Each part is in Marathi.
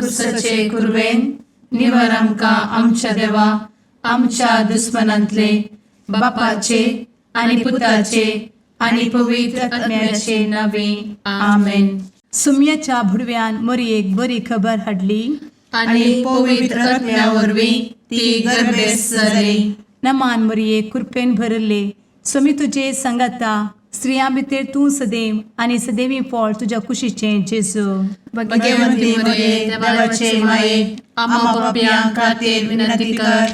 खुर्सचे कुर्वेन निवर आमकां आमच्या देवा आमच्या दुस्मनांतले बापाचे आनी पुताचे आनी पवित्र आत्म्याचे नावे आमेन. सुम्याच्या भुडव्यान मरयेक बरी खबर हाडली आनी पवित्र आत्म्या वरवीं ती गर्भेस जाली. नमान मरयेक कृपेन भरले समी तुजे संगाता स्त्रियां भितर तूं सदैव आनी सदैवी फळ तुज्या कुशीचें जेजू. भगवंती मरिये देवाचे माये आम्हा पाप्यां खातीर विनंती कर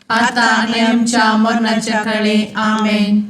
आता आनी आमच्या मरणाच्या काळी आमेन.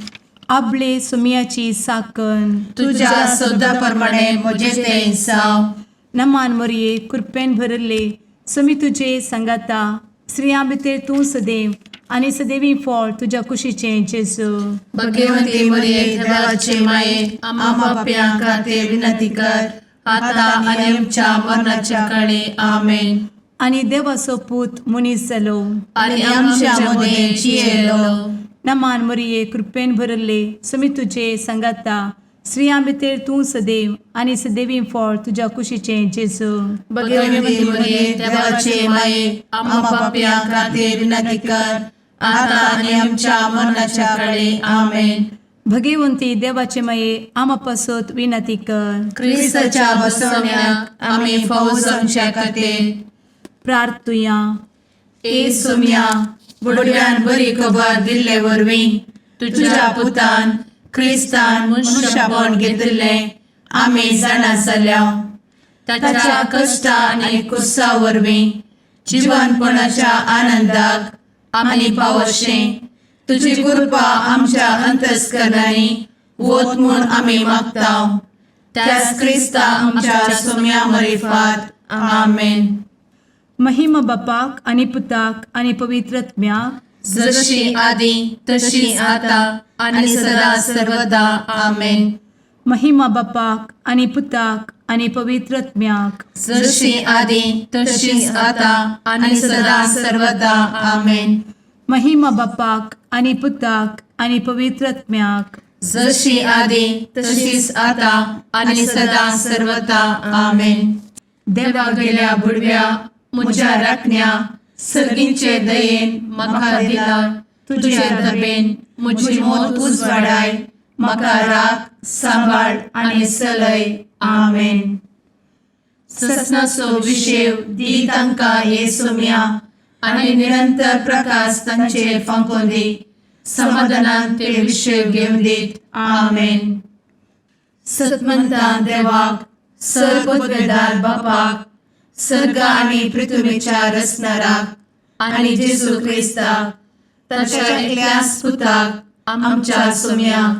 आपले सुम्याची साकन तुझ्या सोदा प्रमाणे म्हजे तें जावं. नमान मरये कृपेन भरले समी तुजे संगाता स्त्रियां भितर तूं सदैव आनी सदैवी फळ तुज्या कुशीचें जेजू. भगवंती मरिये देवाचे माये आम्हा पाप्यां खातीर विनंती कर आता आनी आमच्या मरणाच्या काळी आमेन. आनी देवाचो पूत मनीस जालो आनी आमच्या मदें जियेलो. नमान मरये कृपेन भरले समी तुजे संगाता स्त्रियां भितर तूं सदैव आनी सदैवी फळ तुज्या कुशीचें जेजू. भगवंती मरिये देवाचे माये आम्हा पाप्यां खातीर विनंती कर आता आनी आमच्या मरणाच्या काळी आमेन. भगवंती देवाचे माये आमा पासत विनंती कर. क्रिस्ताच्या बसवण्याक आमी फावो जावचे खातीर प्रार्थुया. ए सुम्या बुडव्यान बरी खबर दिल्ले वरवीं तुज्या पुतान क्रिस्तान मनशापण घेतिल्ले आमी जाणा जाल्या. ताच्या कश्टा आनी कुर्सा वरवीं जिवनपणाच्या आनंदाक आमी पावशें तुजी कृपा आमच्या अंतस्करणांनी वोत म्हूण आमी मागतां. त्याच क्रिस्ता आमच्या सुम्या मरिफात आमेन. महिमा बापाक आनी पुताक आनी पवित्र आत्म्याक जशी आदी तशी आता आनी सदा सर्वदा आमेन. महिमा बापाक आनी पुताक आनी पवित्र आत्म्याक जशी आदी तशीच आता आनी सदा सर्वदा आमेन. महिमा बापाक आनी पुताक आनी पवित्र आत्म्याक जशी आदी तशीच आता आनी सदा सर्वदा आमेन. देवा गेल्या बुडव्या म्हज्या राखण्या सर्गींचे दयेन म्हाका दिला तुजे धबेन म्हजी मोत उजवाडाय म्हाका राख सांबाळ आनी चलय आमेन. ससनाचो विशेव दी तांकां हे सुम्या आनी निरंतर प्रकाश तांचेर फांकून दी. समाधानान ते विशेव घेवन दीत आमेन. सतमंता देवाक सर्वपदवेदार बापाक सर्ग आनी पृथ्वीच्या रचणाराक आनी जेजू क्रिस्ताक ताच्या एकल्याच पुताक आमच्या सुम्याक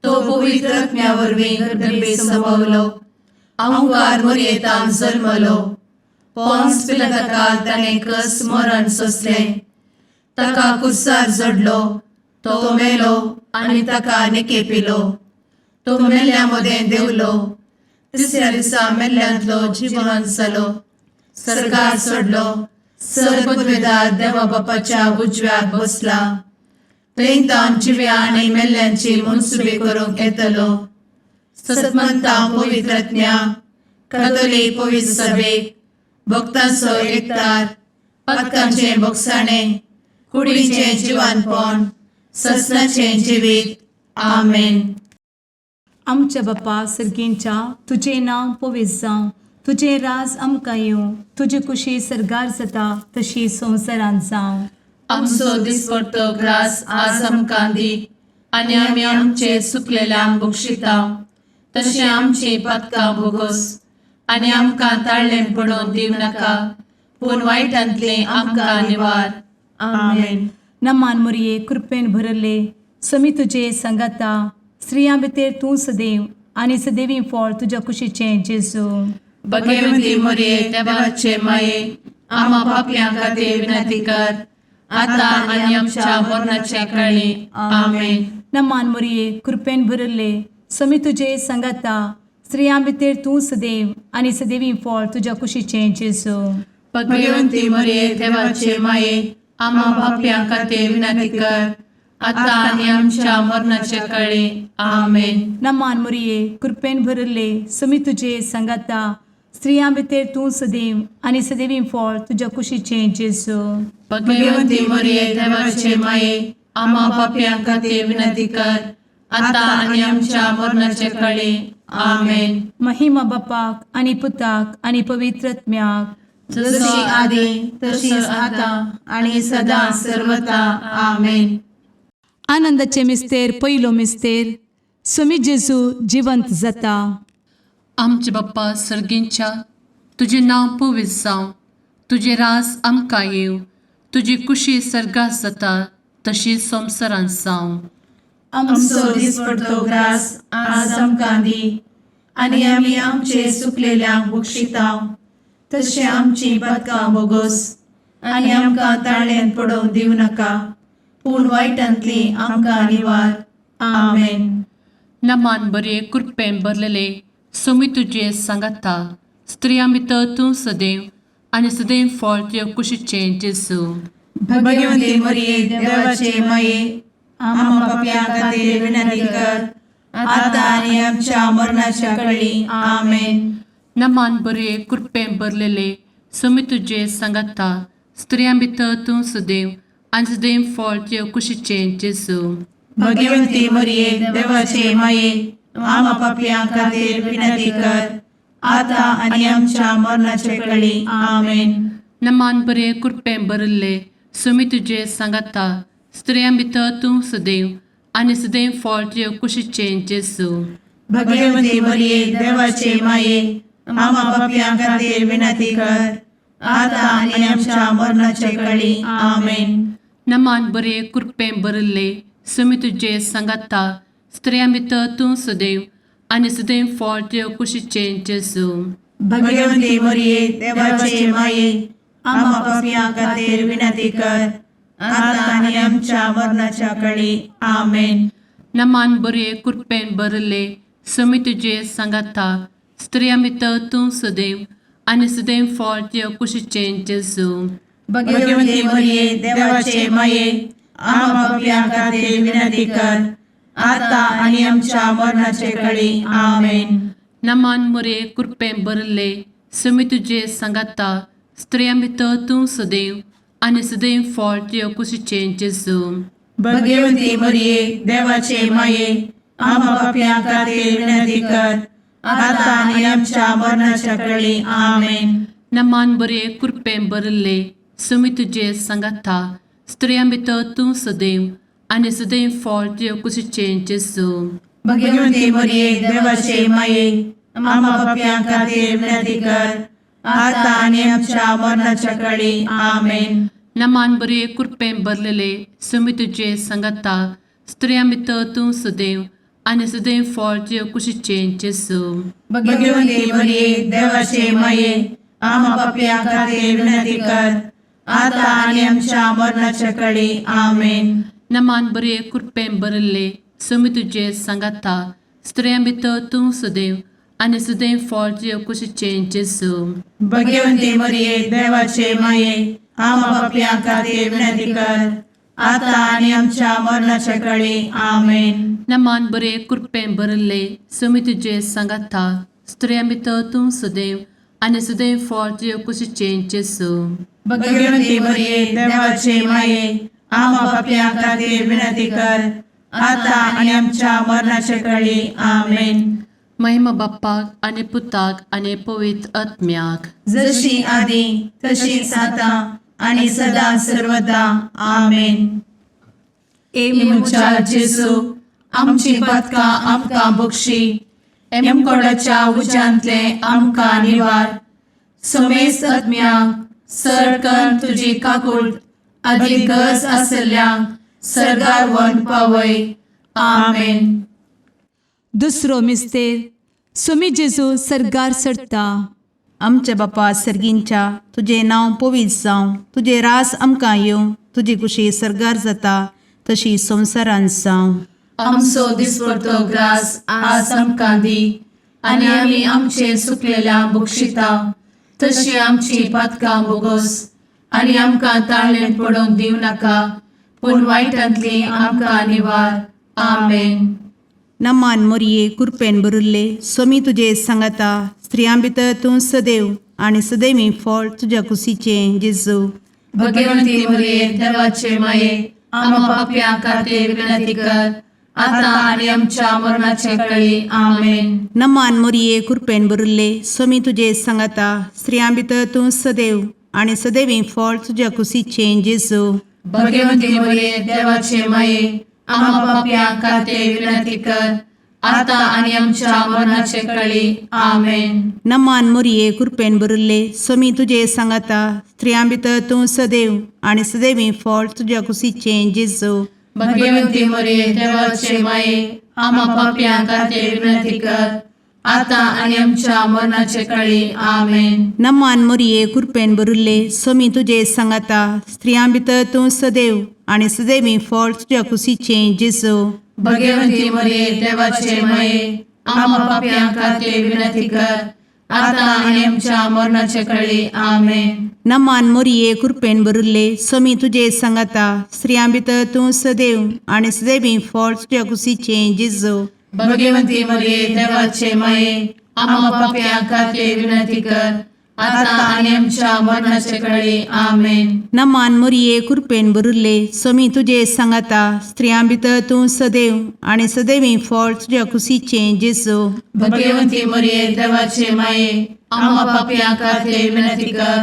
तो पवित्र आत्म्या वरवीं गर्भे संभवलो. अंगार मरयेंत जल्मलो. पोंस पिलाताकाल ताणें कस मरण सोंसलें. ताका कुर्सार जडलो. तो मेलो आनी ताका निकेपिलो. तो मेल्ल्या मदें देंवलो. तिसऱ्या दिसा मेल्ल्यांतलो जिवंत जालो. सर्गार चडलो. सर्वपदवेदार देवा बापाच्या उजव्याक बसला. थंयतान जिव्या आनी मेल्ल्यांची मनसुबी करूंक येतलो. सतमंता पवित्र आत्म्या कातोलीक पवित्र सभेक भक्तांचो एकठार पातकांचें भोगसाणें कुडीचें जिवनपण ससनाचें जिवीत आमेन. आमच्या बापा सर्गींच्या तुजें नांव पवित्र जावं. तुजें राज आमकां येवं. तुजी कुशी सर्गार जाता तशी संवसारांत जावं. आमचो दिसपडटो ग्रास आज आमकां दी आनी आमी आमचे चुकलेल्यांक बक्षिता तशें आमची पातकां भोगोस आनी आमकां ताळ्ळें पडोवन दिव नाका पूण वायटांतले आमकां निवार आमेन. नमान मरये कृपेन भरले समी तुजे संगाता स्त्रियां भितर तूं सदैव आनी सदैवी फळ तुज्या कुशीचें जेजू. भगवंती मरिये देवाचे माये आम्हा पाप्यां खातीर विनंती कर आता आनी आमच्या मरणाच्या काळी आमेन. नमान मरये कृपेन भरले समी तुजे संगाता स्त्रियां भितर तूं सदैव आनी सदैवी फळ तुज्या कुशीचें जेजू. भगवंती मरिये देवाचे माये आम्हा पाप्यां खातीर विनंती कर आता आनी आमच्या मरणाच्या काळी आमेन. नमान मरये कृपेन भरले समी तुजे संगाता स्त्रियां भितर तूं सदैव आनी सदैवी फळ तुज्या कुशीचें जेजू. भगवंती मरिये देवाचे माये आम्हा पाप्यां खातीर विनंती कर आता आणि आमच्या मरणाच्या काळी आमेन. महिमा बापाक आनी पुताक आनी पवित्रत्म्याक, जशी आदी तशीच आता आणि सदा सर्वदा आमेन. आनंदाचे मिस्तेर पयलो मिस्तेर, स्वामी जेजू जिवंत जाता. आमचे बाप्पा सर्गींच्या, तुझे नाव पवित्र जावं, तुझे रास आमकां येव, तुजी कुशी सर्गात जाता तशी संवसारांत जावं. आमचो दिसपडटो ग्रास आज आमकां दी आणि आमी आमचे सुकलेल्यांक बक्षितांव, तशें आमची पातकां बोगोस आनी आमकां ताळ्यान पडोवंक दिवं नाका, पूण वायटांतली आमकां निवार. आमेन. नमान बरे कृपेन भरलेले सोमी तुझे सांगाता, स्त्रियां भितर तूं सदैव आनी सदैव फळ तुज्या कुशीचें जेजू. भगवंती मरिये देवाचे माये आम्हा पाप्यां खातीर विनंती कर आता आणि आमच्या मरणाच्या काळी आमेन. नमान बरे कृपेन भरलेले सोमी तुझे सांगाता, स्त्रियां भितर तूं सदैव आनी सदैव फळ तुज्या कुशीचें जेजू. भगवंती मरिये देवाचे माये आम्हा पाप्यां खातीर विनंती कर आता आणि आमच्या मरणाच्या काळी आमेन. नमान बरे कृपेन भरले सोमी तुझे सांगाता, स्त्रियां भितर तूं सदैव आनी सदैव फळ तुज्या कुशीचें जेजू. भगवंती मरिये देवाचे माये आम्हा पाप्यां खातीर विनंती कर आता आणि आमच्या मरणाच्या काळी आमेन. नमान बरे कृपेन भरले सोमी तुझे सांगाता, स्त्रियां भितर तूं सदैव आनी सदैव फळ तुज्या कुशीचें जेजू. भगवंती मरिये देवाचे माये आम्हा पाप्यां खातीर विनंती कर आता आणि आमच्या मरणाच्या काळी आमेन. नमान बरे कृपेन भरले सोमी तुझे सांगाता, स्त्रियां भितर तूं सदैव आनी सदैव फळ तुज्या कुशीचें जेजू. भगवंती मरिये देवाचे माये आम्हा पाप्यां खातीर विनंती कर आता आणि आमच्या मरणाच्या काळी आमेन. नमान बरे कृपेन भरले सोमी तुझे सांगाता, स्त्रियां भितर तूं सदैव आनी सदैव फळ तुज्या कुशीचें जेजू. भगवंती मरिये देवाचे माये आम्हा पाप्यां खातीर विनंती कर आता आणि आमच्या मरणाच्या काळी आमेन. नमान बरे कृपेन भरले सोमी तुझे सांगाता, स्त्रियां भितर तूं सदैव आनी सदैव फळ तुज्या कुशीचें जेजू. भगवंती मरिये देवाचे माये आम्हा पाप्यां खातीर विनंती कर आता आणि आमच्या मरणाच्या काळी आमेन. नमान बरे कृपेन भरलेले सोमी तुझे सांगाता, स्त्रियां भितर तूं सदैव आनी सदैव फळ तुज्या कुशीचें जेजू. भगवंती मरिये देवाचे माये आम्हा पाप्यां खातीर विनंती कर आता आणि आमच्या मरणाच्या काळी आमेन. नमान बरे कृपेन भरले सोमी तुझे सांगाता, स्त्रियां भितर तूं सदैव आनी सदैव फळ तुज्या कुशीचें जेजू. भगवंती मरिये देवाचे माये आम्हा पाप्यां खातीर विनंती कर आता आणि आमच्या मरणाच्या काळी आमेन. नमान बरे कृपेन भरले सोमी तुझे सांगाता, स्त्रियां भितर तूं सदैव आनी सदैव फळ तुज्या कुशीचें जेजू. भगवंती मरिये देवाचे माये आम्हा पाप्यां खातीर विनंती कर आता आणि आमच्या मरणाच्या काळी आमेन. महिमा बाप्पाक आनी पुताक आनी पवित्र आत्म्याक, जशी आदी तशीच आता आणि सदा सर्वदा आमेन. मुचा जेजू आमची पातकां आमकां बक्षी, एमकोडाच्या उज्यांतले आमकां निवार. सोमेस आत्म्याक सडकन तुजी काकूट अधिक गरज आसल्यांक सर्गार व्हरून पावय. आमेन. दुसरो मिस्तेर, स्वामी जेजू सर्गार सरता. आमच्या बापा सर्गींच्या, तुझे नाव पवित्र जावं, तुझे रास आमकां येवं, तुजी कुशी सर्गार जाता तशी संवसारांत जावं. आमचो दिसपडटो ग्रास आज आमकां दी आनी आमी आमचे सुकलेल्यांक बक्षितांव, तशी आमची पातकां बोगोस आनी आमकां ताळ्यान पडोवंक दिवं नाका, पूण वायटांतली आमकां निवार. आमेन. नमान मोरये कृपेन बरुल्ले स्वामी तुझे सांगाता स्त्रियां भितर तूं सदैव आणि सदैवी फळ तुझ्या कुशीचे जेजू. भगवंती मरिये देवाचे माये आम्हा पाप्यां खातीर विनंती कर आता आणि आमच्या मरणाचे काळी आमेन. नमान मोरये कृपेन बरुल्ले स्वामी तुझे सांगाता स्त्रियां भितर तूं सदैव आणि सदैवी फळ तुझ्या कुशीचे जेजू. भगवंती मरिये देवाचे माये आम्हा पाप्यां खातीर विनंती कर आता आणि आमच्या मरणाचे काळी आमेन. नमान मोरये कृपेन बरुल्ले स्वामी तुझे सांगाता स्त्रियां भितर तूं सदैव आणि सदैवी फळ तुझ्या कुशीचे जेजू. भगवंती मरिये देवाचे माये आम्हा पाप्यां खातीर विनंती कर आता आणि आमच्या मरणाचे काळी आमेन. नमान मोरये कृपेन बरुल्ले स्वामी तुझे सांगाता स्त्रियां भितर तूं सदैव आणि सदैवी फळ तुझ्या कुशीचे जेजू. भगवंती मरिये देवाचे माये आम्हा पाप्यां खातीर विनंती कर आता आणि आमच्या मरणाचे काळी आमेन. नमान मोरये कृपेन बरुल्ले स्वामी तुझे सांगाता स्त्रियां भितर तूं सदैव आणि सदैवी फळ तुझ्या कुशीचे जेजू. भगवंती मरिये देवाचे माये आम्हा पाप्यां खातीर विनंती कर आता आणि आमच्या मरणाचे काळी आमेन. नमान मोरये कृपेन बरुल्ले स्वामी तुझे सांगाता स्त्रियां भितर तूं सदैव आणि सदैवी फळ तुझ्या कुशीचे जेजू. भगवंती मरिये देवाचे माये आम्हा पाप्यां खातीर विनंती कर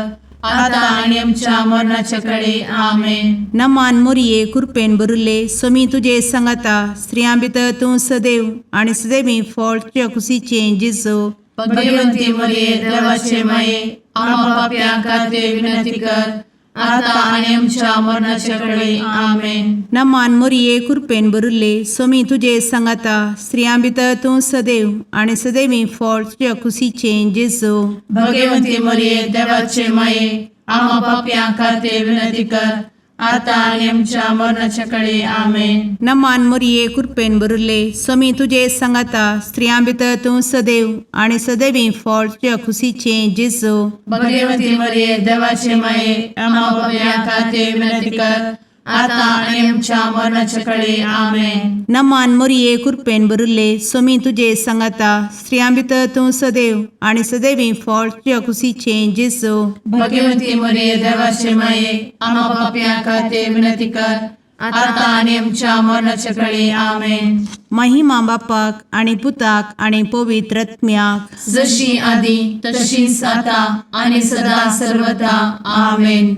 आता आणि आमच्या मरणाचे काळी आमेन. नमान मोरये कृपेन बरुल्ले स्वामी तुझे सांगाता स्त्रियां भितर तूं सदैव आणि सदैवी फळ तुझ्या कुशीचे जेजू. भगवंती मरिये देवाचे माये आम्हा पाप्यां खातीर विनंती कर आता आणि आमच्या मरणाचे काळी आमेन. नमान मोरये कृपेन बरुल्ले स्वामी तुझे सांगाता स्त्रियां भितर तूं सदैव आणि सदैवी फळ तुझ्या कुशीचे जेजू. भगवंती मरिये देवाचे माये आम्हा पाप्यां खातीर विनंती कर आता आणि आमच्या मरणाच्या काळी आमेन. नमान मोरये कृपेन बरुल्ले स्वामी तुझे सांगाता स्त्रियां भितर तूं सदैव आणि सदैवी फळ तुझ्या कुशीचे जेजू. भगवंती मरिये देवाचे माये आम्हा पाप्यां खातीर विनंती कर आता आणि आमच्या मरणाच्या काळी आमेन. नमान मोरये कृपेन बरुल्ले स्वामी तुझे सांगाता स्त्रियां भितर तूं सदैव आणि सदैवी फळ तुझ्या कुशीचे जेजू. भगवंती मरिये देवाचे माये आम्हा पाप्यां खातीर विनंती कर आता आणि आमच्या मरणाच्या काळी आमेन. महिमा बापाक आणि पुताक आणि पवित्र आत्म्याक जशी आधी तशीच आता आणि सदा सर्वदा आमेन.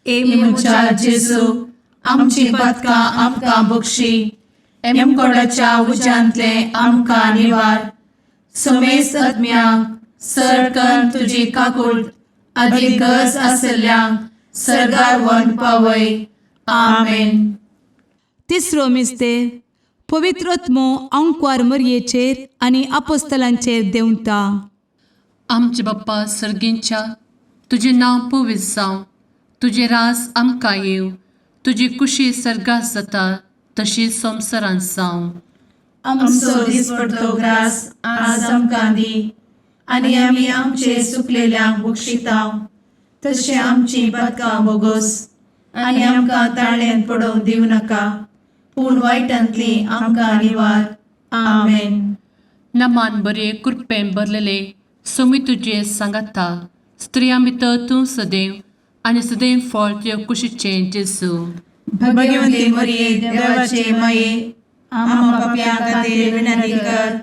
एमुच्या जेजू आमची पदका आमकां बक्षी एमकोडाच्या उज्यांतले आमकां निवार. समेस्त आत्म्यांक सरकन तुजी काकूट अधिक गज आसल्यांक सरगार वन पावय. आमेन. तिसरो मिस्तेर पवित्रत्मो अंकवार मरयेचेर आनी आपोस्तलांचेर देंवता. आमचे बाप्पा सर्गींच्या तुझे नांव पवित्र जावं, तुझे राज आमकां येव, तुजी कुशी सर्गात जाता तशी संवसारांत जावं. आमचो दिसपडटो ग्रास आज आमकां दी आनी आमी आमचे सुकलेल्यांक बक्षितांव तशें आमची पदकां बोगोस आनी आमकां ताळ्यान पडोवंक दिवं नाका पूण वायटांतली आमकां निवार. आमेन. नमान बरे कृपेन भरलेले स्वामी तुझे सांगाता स्त्रियां भितर तूं सदैव आणि सदैव फळ तुझ्या कुशीचे जेजू. भगवंती मरिये देवाचे माये आम्हा पाप्यां खातीर विनंती कर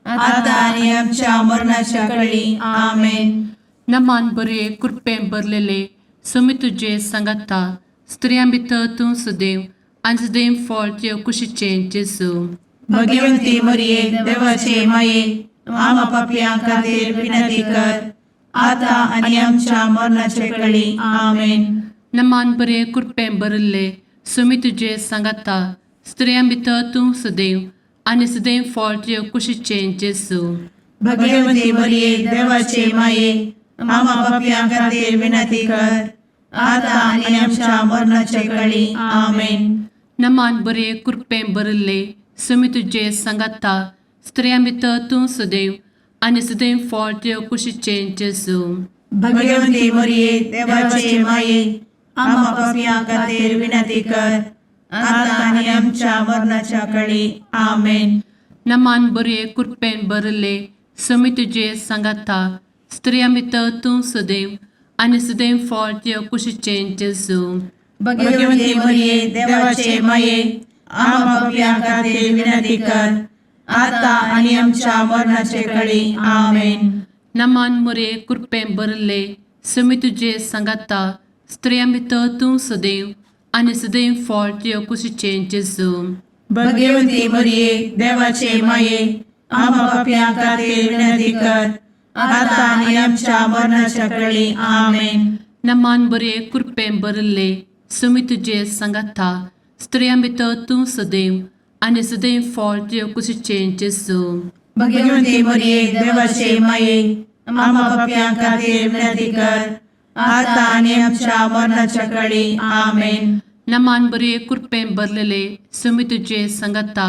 आता आनी आमच्या मरणाच्या काळी. आमेन. नमान बरे कृपेन भरलेले स्वामी तुझे सांगाता स्त्रियां भितर तूं सदैव आणि सदैव फळ तुझ्या कुशीचे जेजू. भगवंती मरिये देवाचे माये आम्हा पाप्यां खातीर विनंती कर आता आनी आमच्या मरणाचे काळी. आमेन. नमान बरे कृपेन भरले स्वामी तुझे सांगाता स्त्रियां भितर तूं सदैव आणि सदैव फळ तुझ्या कुशीचे जेजू. भगवंती मरिये देवाचे माये आम्हा पाप्यां खातीर विनंती कर आता आनी आमच्या मरणाचे काळी. आमेन. नमान बरे कृपेन भरले स्वामी तुझे सांगाता स्त्रियां भितर तूं सदैव आणि सदैव फळ तुझ्या कुशीचे जेजू. भगवंती मरिये देवाचे माये आम्हा पाप्यां खातीर विनंती कर आता आनी आमच्या मरणाच्या काळी. आमेन. नमान बरे कृपेन भरले समी तुझे सांगाता स्त्रिया भितर तूं सदैव आनी सदैव फळ तुझ्या कुशीचें जेजू भगवती मरिये देवाचे माये आम्हा पापियां खातीर विनंती कर आता आणि आमच्या मरणाचे काळी आमेन. नमान बरे कृपेन भरले समी तुझे सांगाता स्त्रिया भितर तूं सदैव आनी सदैव फळ तुझ्या कुशीचें जेजू भगवती मरिये देवाचे माये आम्हा पापियां खातीर विनंती कर आता आणि आमच्या मरणाच्या काळी आमेन. नमान बरे कृपेन भरले समी तुझे सांगाता स्त्रिया भितर तूं सदैव आनी सदैव फळ तुझ्या कुशीचें जेजू भगवती मरिये देवाचे माये आम्हा पापियां खातीर विनंती कर आता आणि आमच्या मरणाच्या काळी आमेन. नमान बरे कृपेन भरलेले समी तुझे सांगाता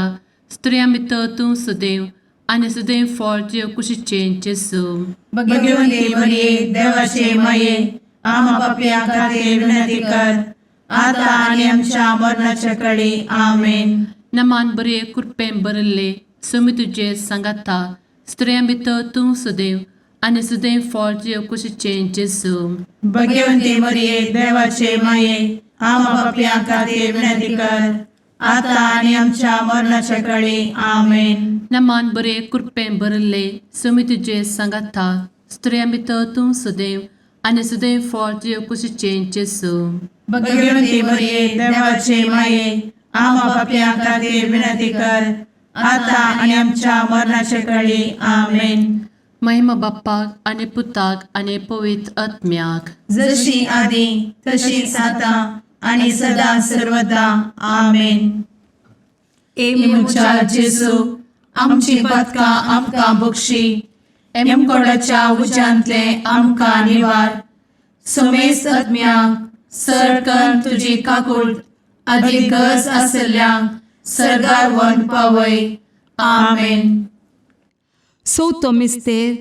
स्त्रिया भितर तूं सदैव आनी सदैव फळ तुझ्या कुशीचें जेजू भगवती मरिये देवाचे माये आम्हा पापियां खातीर विनंती कर आता आणि आमच्या मरणाच्या काळी आमेन. नमान बरे कृपेन भरले समी तुझे सांगाता स्त्रिया भितर तूं सदैव आनी सदैव फळ तुझ्या कुशीचें जेजू भगवती मरिये देवाचे माये आम्हा पापियां खातीर विनंती कर आता आणि आमच्या मरणाच्या काळी आमेन. नमान बरे कृपेन भरले समी तुझे सांगाता स्त्रिया भितर तूं सदैव आनी सदैव फळ तुझ्या कुशीचें जेजू भगवती मरिये देवाचे माये आम्हा पापियां खातीर विनंती कर आता आणि आमच्या मरणाच्या काळी आमेन. महिमा बाप्पाक आनी पुताक आनी पवित्र आत्म्याक जशी आदी तशीच आता आणि सदा सर्वदा आमेन. मुचा जेजू आमची पदकां आमकां बक्षी एमकोडाच्या उज्यांतले आमकां निवार समेस्त आत्म्यांक सरकन तुजी काकूळ अधिक गरज आसल्ल्यांक सरगार वन पावय. आमेन. चवथो मिस्तेर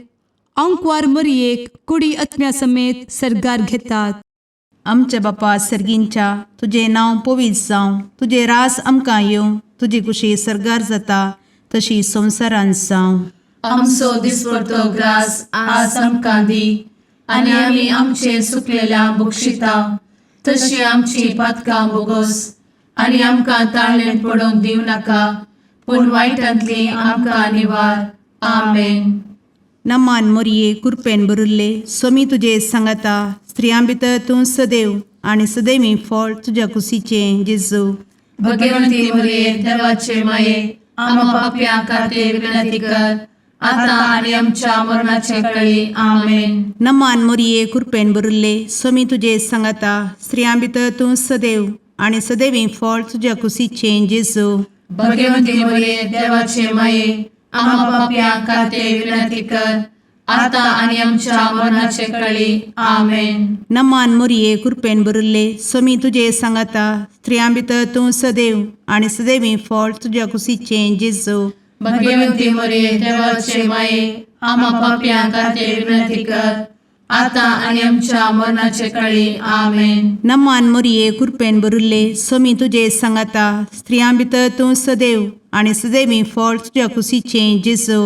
अंकवार मरियेक कुडी आत्म्या समेत सरगार घेतात. आमच्या बापा सर्गींच्या तुझे नांव पवित्र जावं, तुझे रास आमकां येवं, तुजी कुशी सरगार जाता तशी संवसारांत जावं. आमचो दिसपडटो ग्रास आज आमकां दी आनी आमी आमचे चुकलेल्यांक बक्षिता तशी आमची पदकां बोगोस आनी आमकां ताळ्ळें पडोवंक दिव नाका पूण वायटांतली आमकां निवार. आमेन. नमान मोरये कृपेन भरले समी तुझे सांगाता स्त्रियां भितर तूं सदैव आनी सदैवी फळ तुझ्या कुशीचें जेजू भगवंती मरिये देवाचे माये आम्हा पापियां खातीर विनंती कर आता आणि आमच्या मरणाचे काळी. आमेन. नमान मोरये कृपेन भरले समी तुझे सांगाता स्त्रियां भितर तूं सदैव आनी सदैवी फळ तुझ्या कुशीचें जेजू भगवंती मरिये देवाचे माये आम्हा पापियां खातीर विनंती कर आता आणि आमच्या मरणाचे काळी. आमेन. नमान मोरये कृपेन भरले समी तुझे सांगाता स्त्रियां भितर तूं सदैव आनी सदैवी फळ तुझ्या कुशीचें जेजू भगवंती मरिये देवाचे माये आम्हा पापियां खातीर विनंती कर आता आणि आमच्या मरणाचे काळी. आमेन. नमान मोरये कृपेन भरले समी तुझे सांगाता स्त्रियां भितर तूं सदैव आनी सदैवी फळ तुझ्या कुशीचें जेजू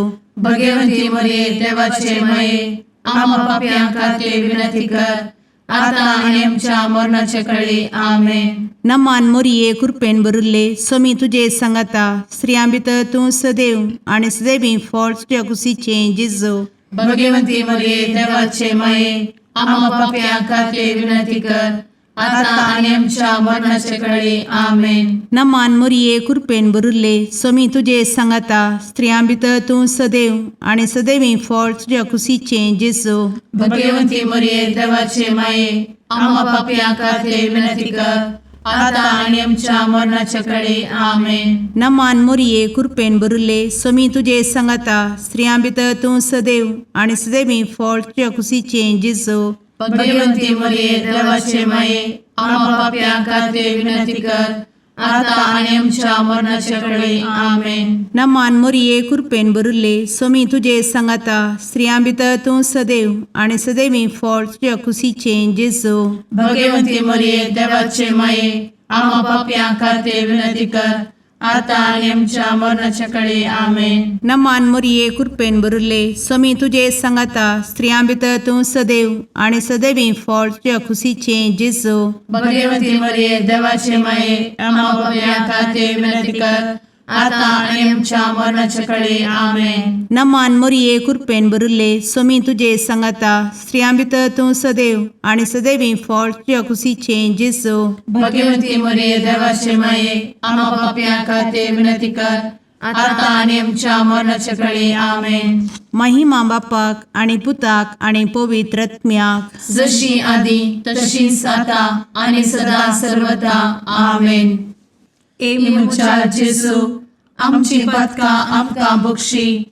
भगवंती मरिये देवाचे माये आम्हा पापियां खातीर विनंती कर आता आणि आमच्या मरणाचे काळी. आमेन. नमान मोरये कृपेन भरले समी तुझे सांगाता स्त्रियां भितर तूं सदैव आनी सदैवी फळ तुझ्या कुशीचें जेजू भगवंती मरिये देवाचे माये आम्हा पापियां खातीर विनंती कर आता आणि आमच्या मरणाचे काळी. आमेन. नमान मोरये कृपेन भरले समी तुझे सांगाता स्त्रियां भितर तूं सदैव आनी सदैवी फळ तुझ्या कुशीचें जेजू भगवंती मरिये देवाचे माये आम्हा पापियां खातीर विनंती कर आता आणि आमच्या मरणाच्या काळी. आमेन. नमान मोरये कृपेन भरले समी तुझे सांगाता स्त्रियां भितर तूं सदैव आनी सदैवी फळ तुझ्या कुशीचें जेजू भगवंती मरिये देवाचे माये आम्हा पापियां खातीर विनंती कर आता आणि आमच्या मरणाच्या काळी. आमेन. नमान मोरये कृपेन भरले समी तुझे सांगाता स्त्रियां भितर तूं सदैव आनी सदैवी फळ तुझ्या कुशीचें जेजू भगवंती मरिये देवाचे माये आम्हा पापियां खातीर विनंती कर आता आणि आमच्या मरणाच्या काळी आमेन. नमान मोरये कृपेन बरुले स्वामी तुझे सांगाता स्त्रियां भितर तूं सदैव आणि सदैवी फळ तुझ्या खुशीचे जेजू. भगवती मरिये देवाचे माये आम्हा पाप्यां खातीर विनंती कर, आता आणि आमच्या मरणाच्या काळी आमेन. नमान मोरये कृपेन बरुले स्वामी तुझे सांगाता स्त्रियां भितर तूं सदैव आणि सदैवी फळ तुझ्या खुशीचे जेजू. भगवती मरिये देवाचे माये आम्हा पाप्यां खातीर विनंती कर, आता आणि आमच्या मरणाच्या काळी आमेन. महिमा बापाक आणि पुताक आणि पवित्र आत्म्याक, जशी आधी तशीच आता आणि सदा सर्वदा आमेन. मुचा जेजू आमची पदकां आमकां बक्षी,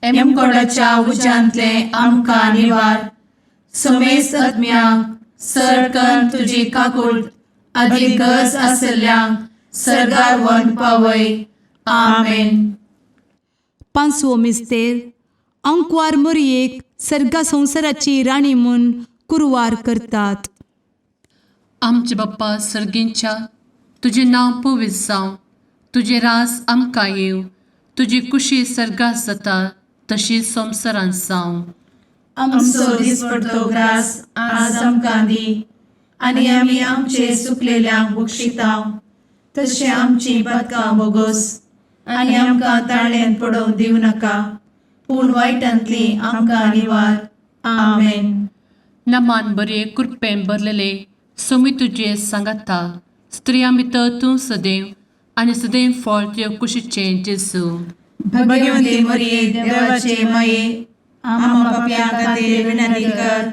एमकोडाच्या उज्यांतले आमकां निवार. समेस्त आत्म्यांक सरकन तुजी काकूट अधिक गरज आसल्ल्यांक सरगार वन पावय. आमेन. पांचवो मिस्तेर अंकवार मोरयेक सर्गा संवसाराची राणी म्हूण कुरवार करतात. आमचे बाप्पा सर्गींच्या तुझे नांव पवित्र जावं, तुझे रास आमकां येव, तुजी कुशी सर्गास जाता तशी संवसारांत जावं. आमचो दिसपडटो ग्रास आज आमकां दी, आनी आमी आमचे चुकलेल्यांक बक्षितांव. तशें आमची पदकां बोगोस आनी आमकां ताळ्यान पडोवंक दिवं नाका, पूण वायटांतली आमकां निवार. आमेन. नमान बरे कृपेन भरलेले सोमी तुझे सांगाता स्त्रियां भितर तूं सदैव आणि सदैव फळ तुझ्या कुशीचे जेजू. भगवती मरिये देवाचे माये आम्हा पाप्यां खातीर विनंती कर,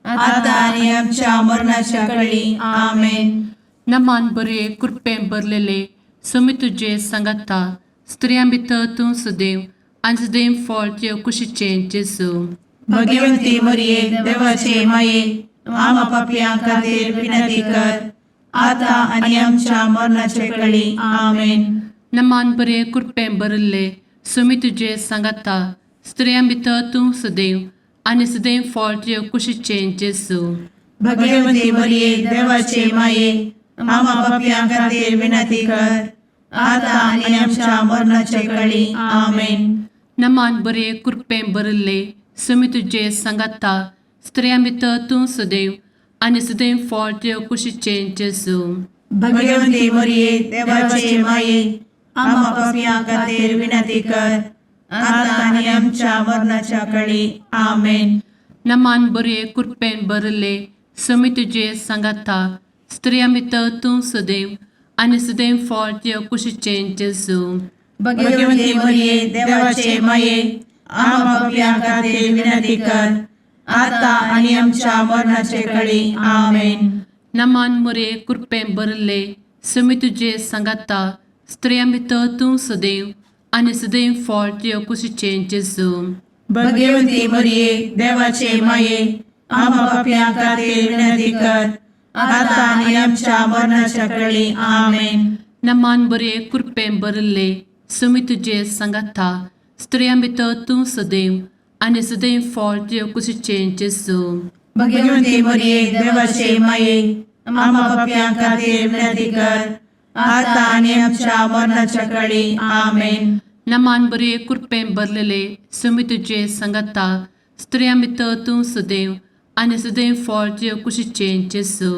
आता आनी आमच्या मरणाच्या काळी आमेन. नमान बरे कृपेन भरलेले सोमी तुझे सांगाता स्त्रियां भितर तूं सदैव आणि सदैव फळ तुझ्या कुशीचे जेजू. भगवती मरिये देवाचे माये आम्हा पाप्यां खातीर विनंती कर, आता आनी आमच्या मरणाच्या काळी आमेन. नमान बरे कृपेन भरले सोमी तुझे सांगाता स्त्रियां भितर तूं सदैव आणि सदैव फळ तुझ्या कुशीचे जेजू. भगवती मरिये देवाचे माये आम्हा पाप्यां खातीर विनंती कर, आता आनी आमच्या मरणाच्या काळी आमेन. नमान बरे कृपेन भरले सोमी तुझे सांगाता स्त्रियां भितर तूं सदैव आणि सदैव फळ तुझ्या कुशीचे जेजू. भगवती मरिये देवाचे माये आम्हा पाप्यां खातीर विनंती कर, आता आनी आमच्या मरणाच्या काळी आमेन. नमान बरे कृपेन भरले सोमी तुझे सांगाता स्त्रियां भितर तूं सदैव आणि सदैव फळ तुझ्या कुशीचे जेजू. भगवती मरिये देवाचे माये आम्हा पाप्यां खातीर विनंती कर, आता आनी आमच्या मरणाच्या काळी आमेन. नमान बरे कृपेन भरले सोमी तुझे सांगाता स्त्रियां भितर तूं सदैव आणि सदैव फळ तुझ्या कुशीचे जेजू. भगवती मरिये देवाचे माये आम्हा पाप्यां खातीर विनंती कर, आता आनी आमच्या मरणाच्या काळी आमेन. नमान बरे कृपेन भरले सोमी तुझे सांगाता स्त्रियां भितर तूं सदैव आणि सदैव फळ तुझ्या कुशीचे जेजू. भगवती मरिये देवाचे माये आम्हा पाप्यां खातीर विनंती कर, आता आनी आमच्या मरणाच्या काळी आमेन. नमान बरे कृपेन भरलेले सोमी तुझे सांगाता स्त्रियां भितर तूं सदैव आणि सदैव फळ तुझ्या कुशीचे जेजू.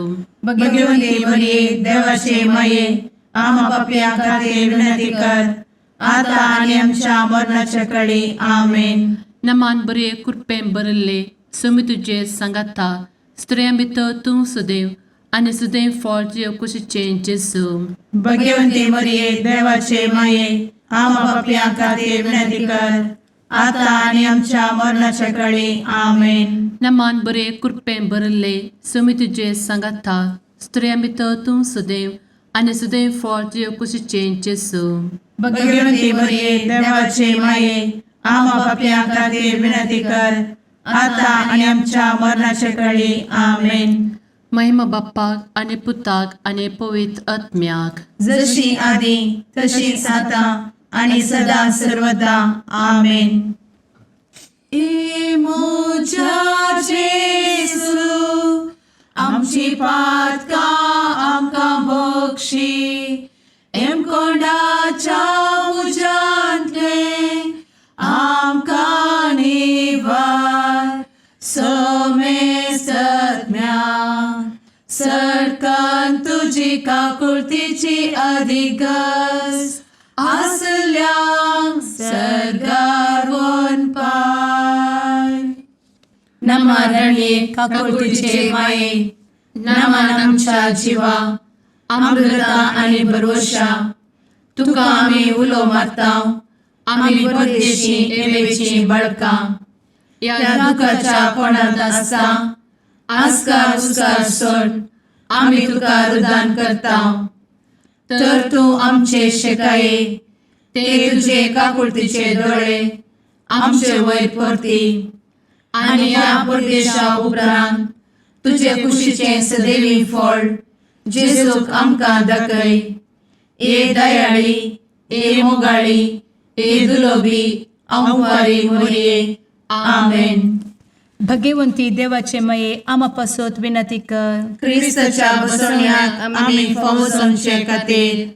भगवती मरिये देवाचे माये आम्हा पाप्यां खातीर विनंती कर, आता आनी आमच्या मरणाच्या काळी आमेन. नमान बरे कृपेन भरले सोमी तुझे सांगाता स्त्रियां भितर तूं सदैव आणि सदैव फळ तुझ्या कुशीचे जेजू. भगवती मरिये देवाचे माये आम्हा पाप्यां खातीर विनंती कर, आता आनी आमच्या मरणाच्या काळी आमेन. नमान बरे कृपेन भरले सोमी तुझे सांगाता स्त्रियां भितर तूं सदैव आणि सदैव फळ तुझ्या कुशीचे जेजू. भगवती मरिये देवाचे माये आम्हा पाप्यां खातीर विनंती कर, आता आनी आमच्या मरणाच्या काळी आमेन. महिमा बाप्पाक आणि पुताक आणि पवित्र आत्म्याक, जशी आधी तशीच आता आणि सदा सर्वदा आमेन. मोजा जेजू आमची पातकां आमकां बक्षी, एमकोंडाच्या उजांतले आमकां निवार सोमे सत्म्या सडकान तुजी काकुळतीची अधिगस आसल्यांक सरगार वन पाय नमारणे काकुळतीचे माये नमान आमच्या जिवा अमृता आनी भरवशा तुका आमी उलो मारताव आमी परदेशी एवेची बळकां या दुखाच्या कोणात आसता आस्कार उस्कार सोड आमी तुका रुदान करताव तर तूं आमचे शेकाये ते तुजे काकुळतीचे दोळे आमचे वयर परती आनी या परदेशा उपरांत तुजे कुशीचे सदैवी फळ जेजूक आमकां दाखय ए दयाळी ए मोगाळी ए दुलोबी अंवारी मोरये आमेन. भगवंती देवाचे मये आमा पासत विनंती कर. क्रिस्ताच्या बसवण्याक आमी फावो समचे खातीर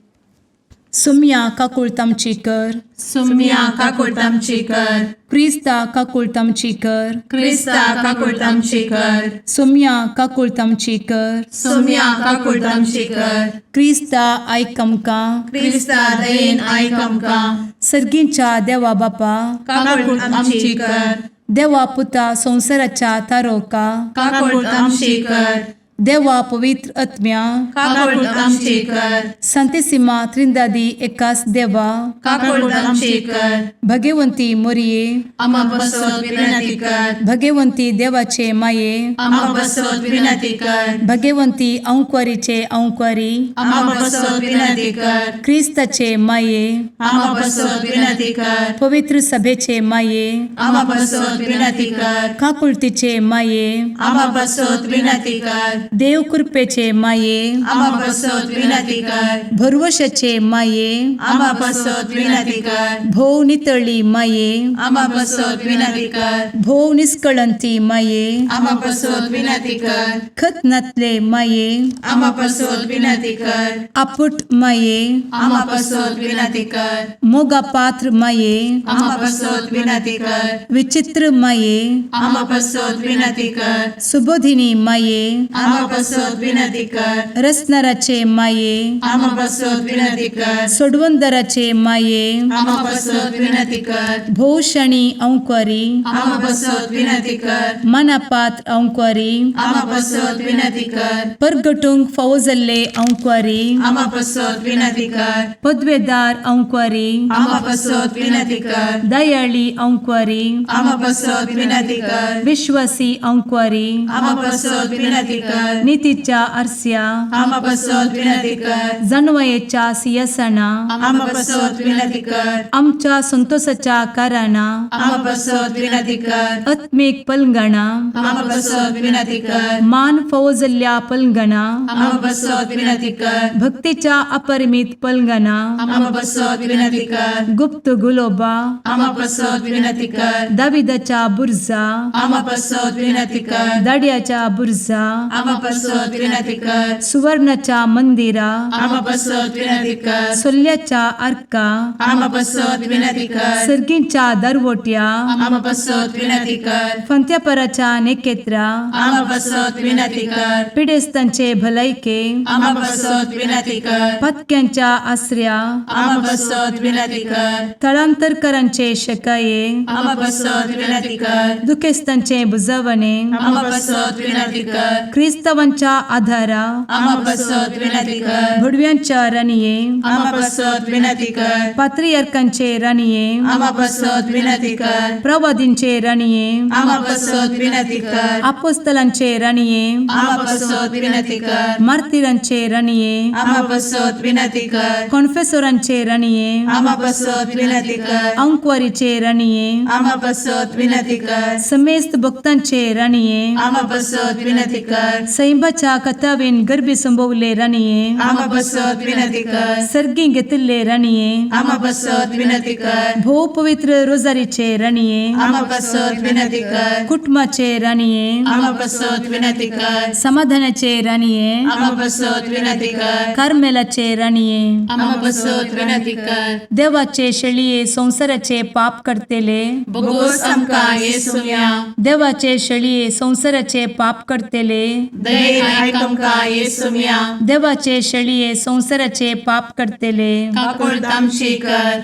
सुम्या काकुळतामची कर. सुम्या काकुळतामची कर. क्रिस्ता काकुळतामची कर. क्रिस्ता काकुळतामची कर. सुम्या काकुळतामची कर. सुम्या काकुळतामची कर. क्रिस्ता आयक आमकां. क्रिस्ता दयेन आयक आमकां. सर्गींच्या देवा बापा काकुळतामची कर. देवा पुता संसाराच्या तारोका काकुळतामची कर. देवा पवित्र आत्म्या काकुळतामची कर. संतेसिमा त्रिंदादी एकाच देवा काकुळतामची कर. भगवंती मोरये आमा बसवत विनंती कर. भगवंती देवाचे माये आमा बसवत विनंती कर. भगवंती अंक्वारीचे अंक्वारी आमा बसवत विनंती कर. क्रिस्ताचे माये आमा बसवत विनंती कर. पवित्र सभेचे माये आमा बसवत विनंती कर. काकुळतीचे माये आमा बसवत विनंती कर. देव कृपेचे माये आमा बसवत विनंती कर. भरवशाचे माये आमा बसवत विनंती कर. भोव नितळी माये आमा बसवत विनंती कर. भोव निष्कळंती माये आमा बसवत विनंती कर. खत नातले माये आमा बसवत विनंती कर. आपुट माये आमा बसवत विनंती कर. मोगा पात्र माये आमा बसवत विनंती कर. विचित्र माये आमा बसवत विनंती कर. सुबोधिनी माये आमा बसवत विनंती कर. रसनाराचे माये आमा बसवत विनंती कर. सोडवंदराचे माये आमा बसवत विनंती कर. भोवशणी अंक्वारी आमा बसवत विनंती कर. मनापात्र अंक्वारी आमा बसवत विनंती कर. परगटूंक फावो जाल्ले अंक्वारी आमा बसवत विनंती कर. पदवेदार अंक्वारी आमा बसवत विनंती कर. दयाळी अंक्वारी आमा बसवत विनंती कर. विश्वासी अंक्वारी आमा बसवत विनंती कर. नीतीच्या आरस्या आमा बसवत विनंती कर. जाणवयेच्या सिंहासना आमा बसवत विनंती कर. आमच्या संतोषाच्या कारणा आमा बसवत विनंती कर. आत्मिक पलंगणा आमा बसवत विनंती कर. मान फावो जाल्ल्या पलंगणा आमा बसवत विनंती कर. भक्तीच्या अपरिमित पलंगणा आमा बसवत विनंती कर. गुप्त गुलोबा आमा बसवत विनंती कर. दाविदाच्या बुर्जा आमा बसवत विनंती कर. दाड्याच्या बुर्जा आमा बसवत विनंती कर. सुवर्णाच्या मंदिरा आमा बसवत विनंती कर. सोल्ल्याच्या अर्का आमा बसवत विनंती कर. सर्गींच्या दरवोट्या आमा बसवत विनंती कर. फंत्यापराच्या नेकेत्रा आमा बसवत विनंती कर. पिडेस्तांचे भलायके आमा बसवत विनंती कर. पथक्यांच्या आश्रया आमा बसवत विनंती कर. स्थळांतरकरांचे शेकाये आमा बसवत विनंती कर. दुखेस्तांचे बुजावणे आमा बसवत विनंती कर. ख्रिस्तवांच्या आधारा आमा बसवत विनंती कर. भडव्यांच्या राणीये आमा बसवत विनंती कर. पात्रियार्कांचे राणीये आमा बसवत विनंती कर. प्रवादींचे राणीये आमा बसवत विनंती कर. अपोस्तलांचे राणीये आमा बसवत विनंती कर. मार्तिरांचे राणीये आमा बसवत विनंती कर. कॉन्फेसोरांचे राणीये आमा बसवत विनंती कर. अंक्वारीचे राणीये आमा बसवत विनंती कर. समेस्त भक्तांचे राणीये आमा बसवत विनंती कर. सैंबाच्या कथावेन गर्भी संभोवले राणीये आम्हा बसत विनंती कर. सर्गी घेतले राणीये आम्हा बसत विनंती कर. भो पवित्र रोजारीचे राणीये आम्हा बसत विनंती कर. कुटुंबाचे राणीये आम्हा बसत विनंती कर. समाधानाचे राणीये आम्हा बसत विनंती कर. कार्मेलाचे राणीये आम्हा बसत विनंती कर. देवाचे शेळीये संसाराचे पाप करतेले बघोस आमका येसुया. देवाचे शेळीये संसाराचे पाप करतेले दये ऐक आमका येसुया. देवाचे शेळीये संसाराचे पाप करतेले काकुळ तामशी कर.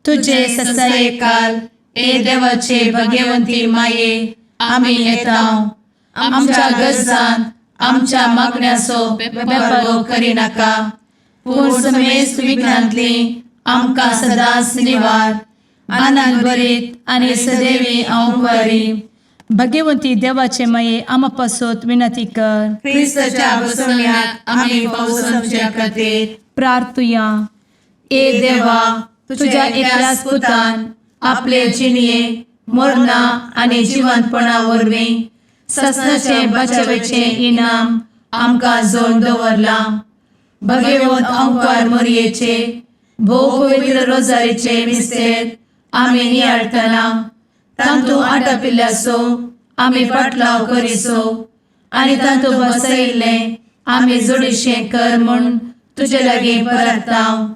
तुझे ससाये काल ए देवाचे भाग्यवंती माये आम्ही येताव. आमच्या गरजांत आमच्या मागण्याचो बेपागो करी नाका. पूर्ण समेस्त विघ्नांतली आमकां सदांच निवार. आनंद भरीत आणि सदैवी औंकवारी भाग्यवंती देवाचे माये आम्हा पासोत विनंती कर. ख्रिस्ताच्या बसवण्यात आम्ही पावसाच्या खातीर प्रार्थुया. ए देवा तुझ्या एकल्याच पुतान आपले जिणये मरणा आणि जिवंतपणा वरवीं ससनाचे बचावेचे इनाम आमकां जोड दवरला. भगवंत औंकार मरयेचे भोव पवित्र रोजारीचे मिस्तेर आमी नियाळटना तांतू आटापिल्ल्यासो आमी पाटलाव करिसो आनी तांतू बसयिल्ले आमी जोडीशें कर म्हूण तुजे लागीं परतांव.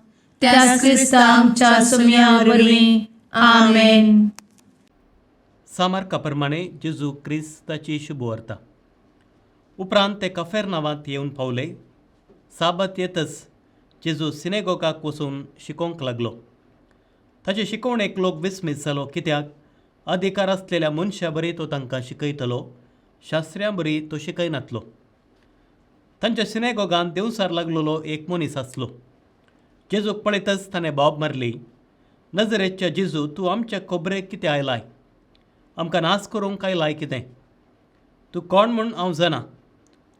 त्याच क्रिस्ता आमच्या सुम्या वरवीं आमेन. सामारकाप्रमाणे जेजू क्रिस्ताची शुभवार्ता. उपरांत ते कफेरनावांत येवन पावले. साबत येतच जेजू सिनेगोगाक वचून शिकोवंक लागलो. ताचे शिकवणेक लोक विस्मीत जालो, कित्याक अधिकार आसलेल्या मनशां बरी तो तांकां शिकयतलो, शास्त्र्यां बरी तो शिकयनातलो. तांच्या सिनेगोगांत देवसार लागलेलो एक मनीस आसलो. जेजूक पळयतच ताणें बाब मारली, नजरेच्या जेजू, तूं आमच्या खोबरेक कितें आयलाय? आमकां नाच करूंक आयलाय कितें? तूं कोण म्हूण हांव जाणा.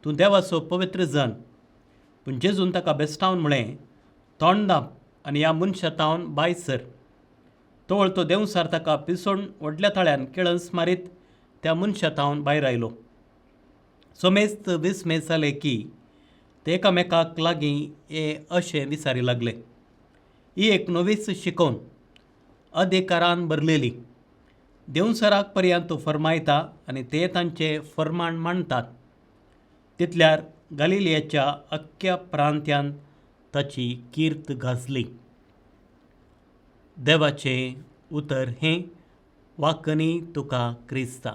तूं देवाचो पवित्र जन. पूण जेजून ताका बेस्टावन म्हळें, तोंड दाप आनी ह्या मनशा तावन भायर सर. तोवळ तो देवसार ताका पिसोवन व्हडल्या ताळ्यान किळस मारीत त्या मनशा तावन भायर आयलो. सोमेस्त विस्मेत जाले की ते एकामेकाक लागीं हे अशें विचारी लागले. ही एक नवीच शिकवण अधिकारान भरलेली. देवसराक पर्यंत तो फर्मायता आनी ते तांचे फर्माण मांडटात. तितल्यार गलिलियाच्या अख्ख्या प्रांत्यांत ताची कीर्त गाजली. देवाचें उतर हें, वाकनी तुका क्रिस्ता.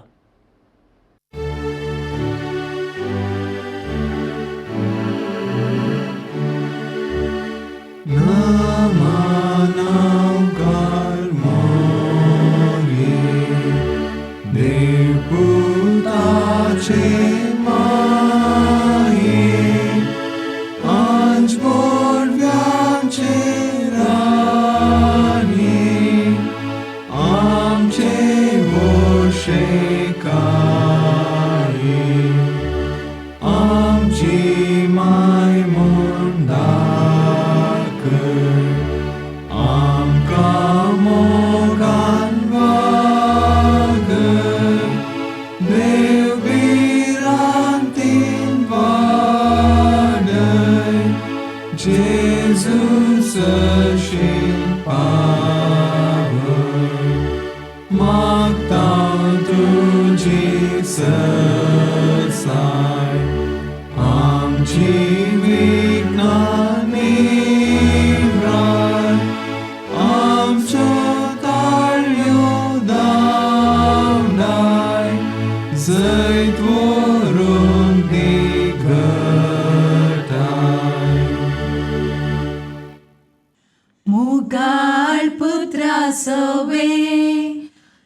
मुगाळ पुत्रा सवे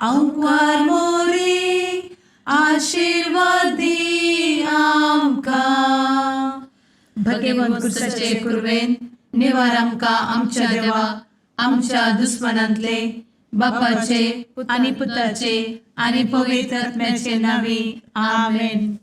औंकवार मोरी आशीर्वाद दी आमकां. भगवंत कुर्साचे कुरवेन निवार आमकां आमच्या देवा, आमच्या दुस्मनांतले, बापाचे आनी पुताचे आनी पवित्र आत्म्याचे नावी. आमेन.